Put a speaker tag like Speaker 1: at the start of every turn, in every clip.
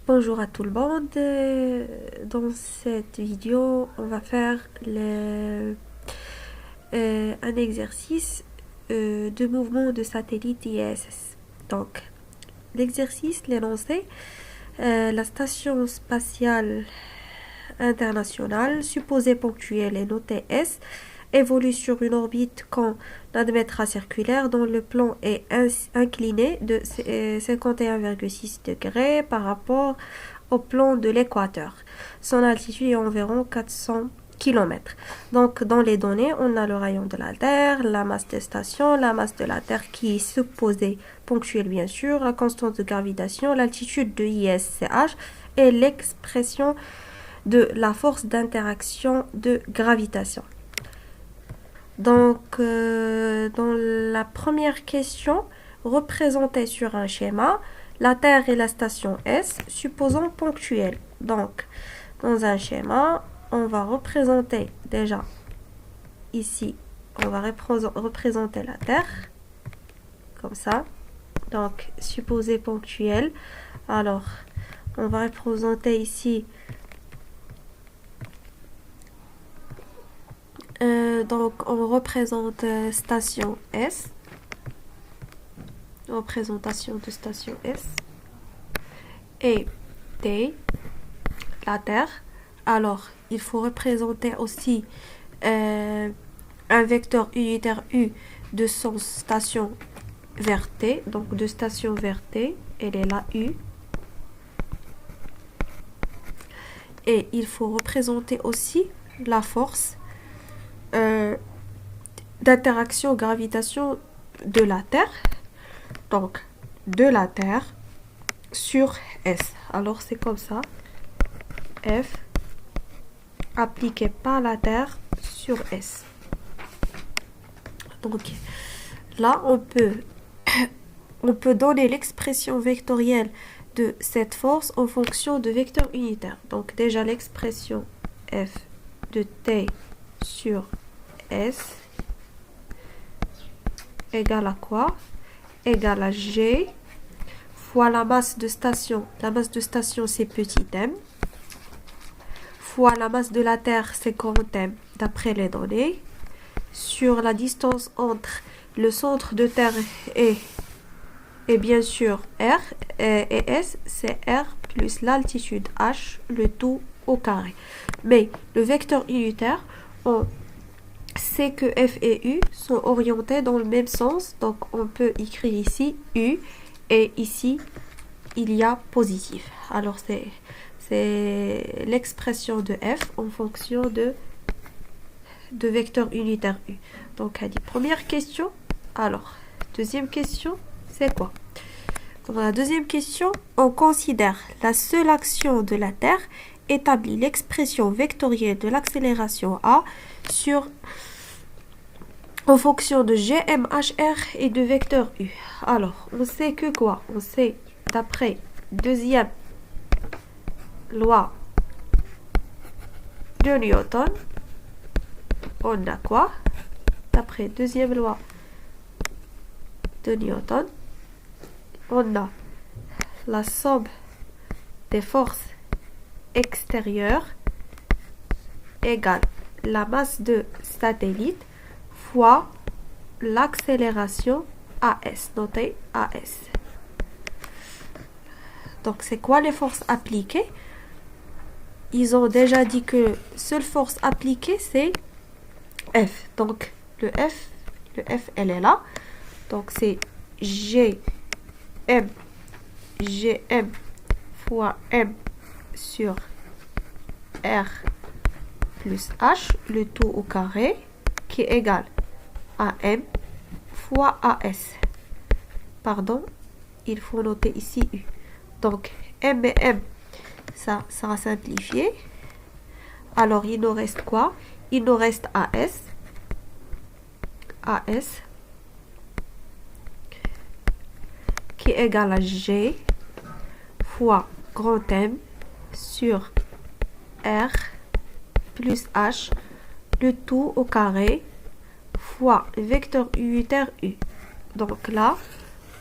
Speaker 1: Bonjour à tout le monde. Dans cette vidéo, on va faire un exercice de mouvement de satellite ISS. Donc, l'exercice, l'énoncé, la station spatiale internationale, supposée ponctuelle et notée S, évolue sur une orbite qu'on admettra circulaire dont le plan est incliné de 51,6 degrés par rapport au plan de l'équateur. Son altitude est environ 400 km. Donc, dans les données, on a le rayon de la Terre, la masse des stations, la masse de la Terre qui est supposée ponctuelle bien sûr, la constante de gravitation, l'altitude de ISCH et l'expression de la force d'interaction de gravitation. Donc, dans la première question, représentée sur un schéma, la Terre et la station S, supposons ponctuelles. Donc, dans un schéma, on va représenter déjà ici, on va représenter la Terre, comme ça. Donc, supposé ponctuel. Alors, on va représenter ici donc on représente station S, représentation de station S, et T, la Terre. Alors, il faut représenter aussi un vecteur unitaire U de son station vers T, donc de station vers T, elle est là U. Et il faut représenter aussi la force d'interaction gravitation de la Terre, donc de la Terre sur S. Alors c'est comme ça, F appliqué par la Terre sur S. Donc là on peut donner l'expression vectorielle de cette force en fonction de vecteurs unitaires. Donc déjà l'expression F de T sur S égale à quoi? Égale à G fois la masse de station. La masse de station, c'est petit m. Fois la masse de la Terre, c'est grand m, d'après les données. Sur la distance entre le centre de Terre et bien sûr R et S, c'est R plus l'altitude H, le tout au carré. Mais le vecteur unitaire, on sait que F et U sont orientés dans le même sens, donc on peut écrire ici U et ici il y a positif. Alors c'est l'expression de F en fonction de vecteur unitaire U. Donc elle dit première question. Alors deuxième question, c'est quoi? Dans la deuxième question, on considère la seule action de la Terre établit l'expression vectorielle de l'accélération A en fonction de GMHR et de vecteur U. Alors, on sait que quoi? On sait, d'après deuxième loi de Newton, on a quoi? D'après deuxième loi de Newton, on a la somme des forces extérieures égale la masse de satellite fois l'accélération AS, notée AS. Donc, c'est quoi les forces appliquées? Ils ont déjà dit que seule force appliquée, c'est F. Donc, le F, elle est là. Donc, c'est GM fois M sur R plus H, le tout au carré, qui est égal à M fois AS. Pardon, il faut noter ici U. Donc, M et M, ça sera simplifié. Alors, il nous reste quoi? Il nous reste AS. AS qui est égal à G fois grand M sur R plus H, le tout au carré, fois vecteur unitaire U. Donc là,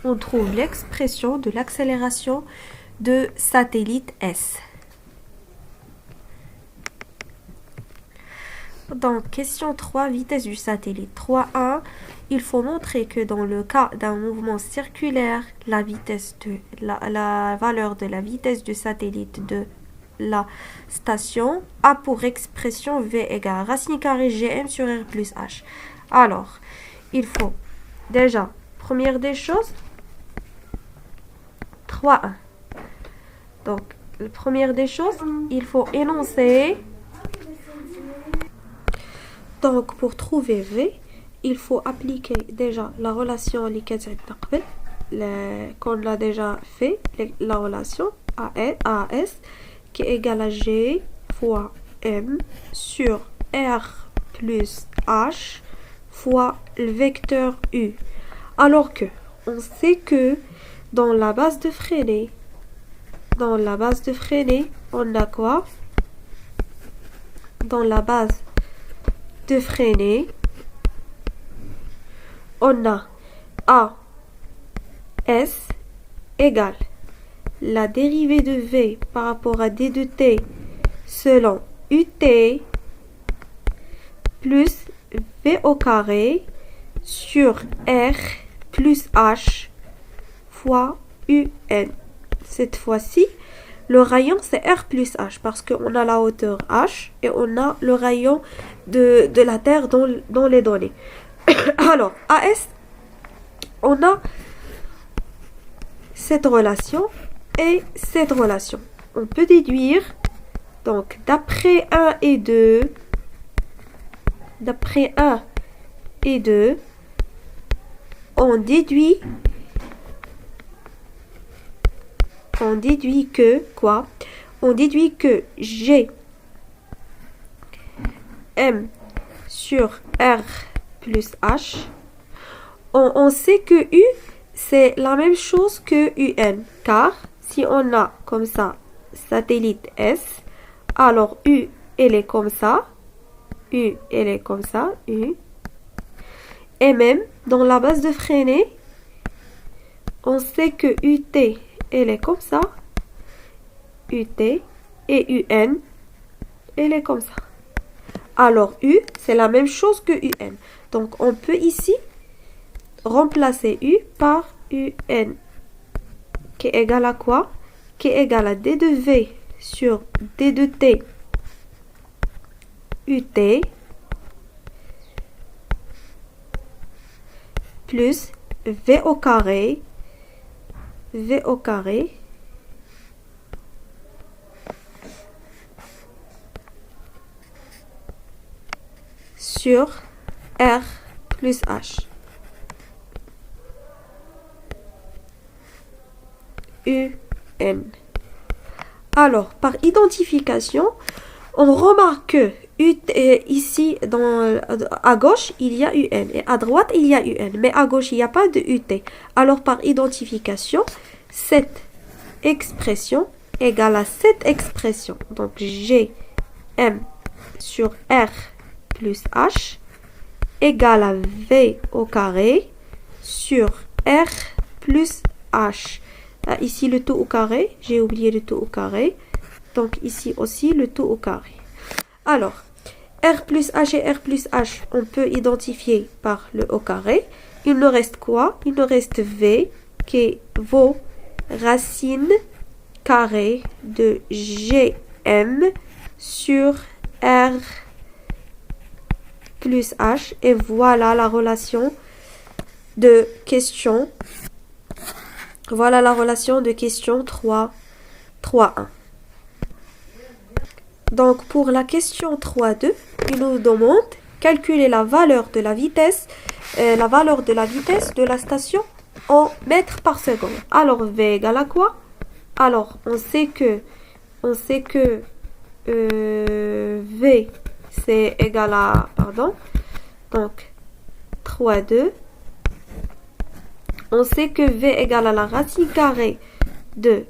Speaker 1: on trouve l'expression de l'accélération de satellite S. Donc, question 3, vitesse du satellite. 3.1, il faut montrer que dans le cas d'un mouvement circulaire, la valeur de la vitesse du satellite de la station a pour expression V égale racine carrée GM sur R plus H. Alors, il faut déjà, première des choses, 3.1. Donc, la première des choses, il faut énoncer. Donc, pour trouver V, il faut appliquer déjà la relation qu'on a déjà fait, la relation AS, qui est égale à G fois M sur R plus H fois le vecteur U. Alors que, on sait que dans la base de Freinet, on a quoi? Dans la base de Freinet, on a AS égale la dérivée de V par rapport à D de T selon UT plus V au carré sur R plus H fois UN. Cette fois-ci, le rayon c'est R plus H parce qu'on a la hauteur H et on a le rayon de la Terre dans les données. Alors, AS, on a cette relation et cette relation. On peut déduire, donc, d'après 1 et 2, on déduit que, quoi? On déduit que G M sur R plus H, on sait que U, c'est la même chose que UN, car si on a comme ça satellite S, alors U, elle est comme ça, U, et même dans la base de Freinet, on sait que UT, elle est comme ça, UT, et UN, elle est comme ça. Alors U, c'est la même chose que UN. Donc, on peut ici remplacer U par UN, qui est égal à quoi? Qui est égal à D de V sur D de T UT plus V au carré sur R plus H. UN. Alors, par identification, on remarque que ici, à gauche, il y a UN. Et à droite, il y a UN. Mais à gauche, il n'y a pas de UT. Alors, par identification, cette expression égale à cette expression. Donc, GM sur R plus H égale à V au carré sur R plus H. Ici, le tout au carré. J'ai oublié le tout au carré. Donc, ici aussi, le tout au carré. Alors, R plus H et R plus H, on peut identifier par le au carré. Il nous reste quoi? Il nous reste V qui vaut racine carrée de GM sur R plus H. Et voilà la relation de question. Voilà la relation de question 3.1. Donc, pour la question 3.2, il nous demande calculer la valeur de la vitesse de la station en mètres par seconde. Alors, V égale à quoi? Alors, on sait que V, c'est égal à, donc, 3.2. On sait que V égale à la racine carrée de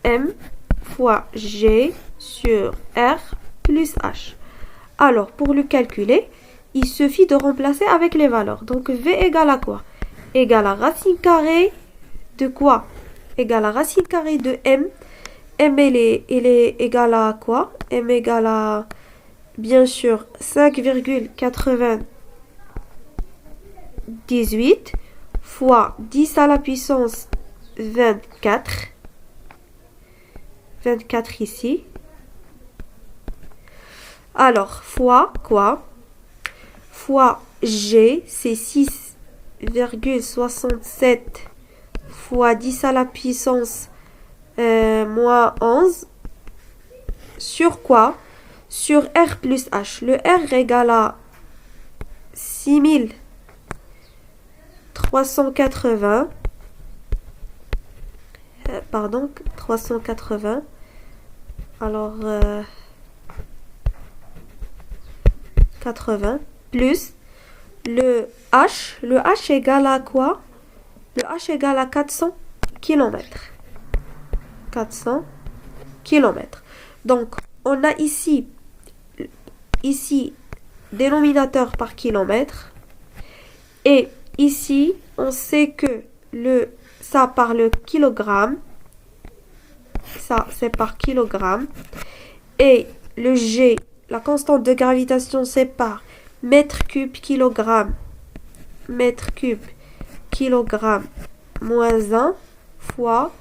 Speaker 1: M fois G sur R plus H. Alors, pour le calculer, il suffit de remplacer avec les valeurs. Donc, V égale à quoi? Égale à racine carrée de quoi? Égale à racine carrée de M M, il est égal à quoi? M égale à, bien sûr, 5,98 fois 10 à la puissance 24. 24 ici. Alors, fois quoi? Fois G, c'est 6,67 fois 10 à la puissance moins 11. Sur quoi? Sur R plus H. Le R égale à 6380. Pardon, 380. Alors, 80 plus le H. Le H égale à quoi? Le H égale à 400 km. 400 km. Donc, on a ici dénominateur par kilomètre. Et ici, on sait que ça par le kilogramme. Ça, c'est par kilogramme. Et le G, la constante de gravitation, c'est par mètre cube kilogramme. Mètre cube kilogramme moins 1 fois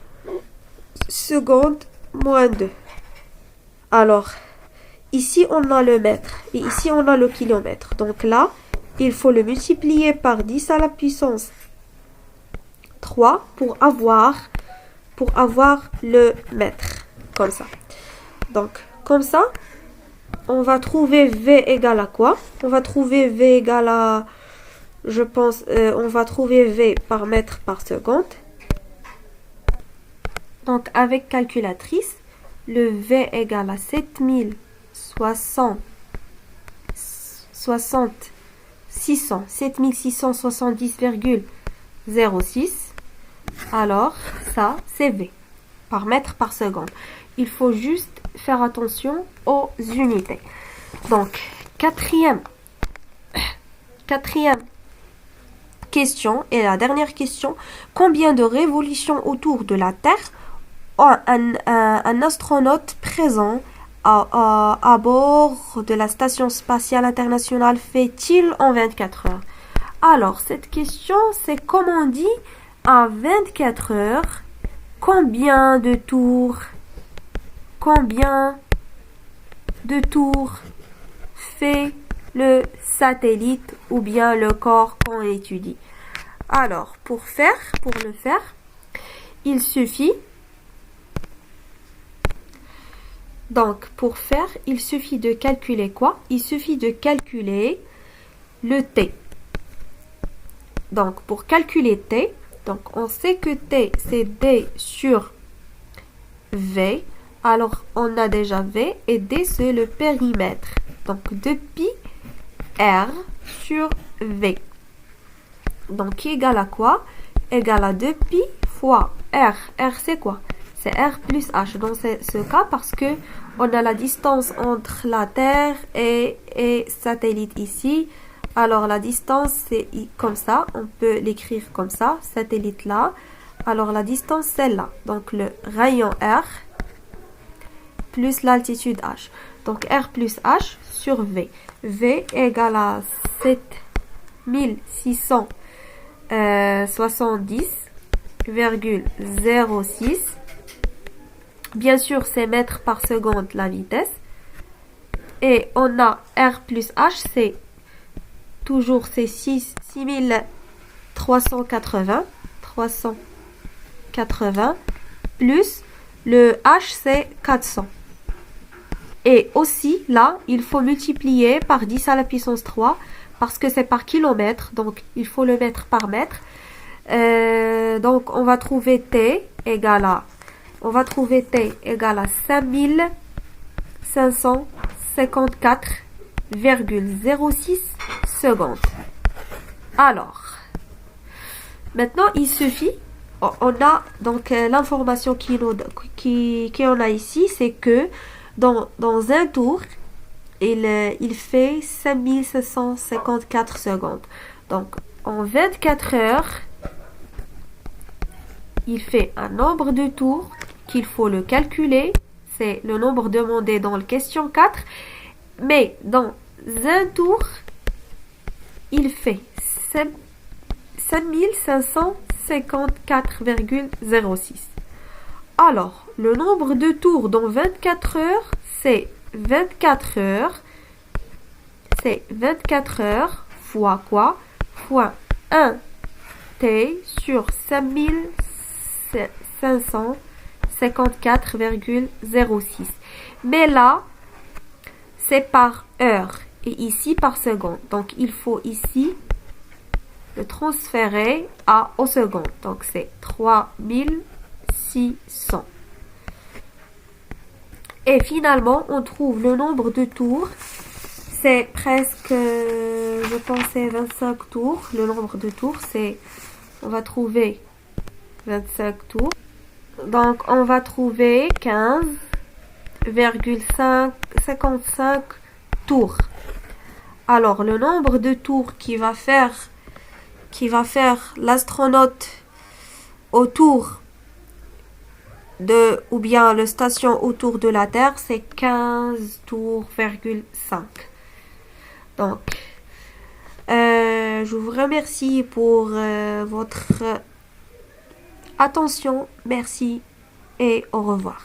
Speaker 1: seconde moins 2. Alors, ici, on a le mètre et ici, on a le kilomètre. Donc là, il faut le multiplier par 10 à la puissance 3 pour avoir le mètre. Comme ça. Donc, comme ça, on va trouver V égale à quoi? On va trouver V égale à, je pense, on va trouver V par mètre par seconde. Donc, avec calculatrice, le V égale à 7670,06. Alors, ça, c'est V par mètre par seconde. Il faut juste faire attention aux unités. Donc, quatrième question et la dernière question. Combien de révolutions autour de la Terre un astronaute présent à bord de la Station spatiale internationale fait-il en 24 heures? Alors, cette question, c'est comme on dit, à 24 heures, combien de tours fait le satellite ou bien le corps qu'on étudie? Alors, pour le faire, il suffit de calculer quoi? Il suffit de calculer le T. Donc, pour calculer T, donc on sait que T, c'est D sur V. Alors, on a déjà V et D, c'est le périmètre. Donc, 2pi R sur V. Donc, qui égale à quoi? Égale à 2pi fois R. R, c'est quoi? C'est R plus H. Dans ce cas, parce que on a la distance entre la Terre et satellite ici. Alors, la distance, c'est comme ça. On peut l'écrire comme ça. Satellite là. Alors, la distance, c'est là. Donc, le rayon R plus l'altitude H. Donc, R plus H sur V. V égale à 7670,06. Bien sûr, c'est mètres par seconde la vitesse. Et on a R plus H, c'est toujours 6380. 380 plus le H, c'est 400. Et aussi, là, il faut multiplier par 10 à la puissance 3 parce que c'est par kilomètre. Donc, il faut le mettre par mètre. Donc, on va trouver T égale à 5554,06 secondes. Alors, maintenant, il suffit, on a donc l'information qu'on a ici, c'est que dans un tour, il fait 5754 secondes. Donc, en 24 heures, il fait un nombre de tours Donc, il faut le calculer. C'est le nombre demandé dans la question 4. Mais dans un tour, il fait 5554,06. Alors, le nombre de tours dans 24 heures, c'est 24 heures. C'est 24 heures fois quoi? Fois 1 t sur 5554,06. Mais là, c'est par heure et ici par seconde. Donc, il faut ici le transférer au seconde. Donc, c'est 3600. Et finalement, on trouve le nombre de tours. C'est presque, je pensais 25 tours. Le nombre de tours, on va trouver 25 tours. Donc, on va trouver 15,55 tours. Alors, le nombre de tours qui va faire l'astronaute autour ou bien la station autour de la Terre, c'est 15 tours,5. Donc, je vous remercie pour votre attention. Merci et au revoir.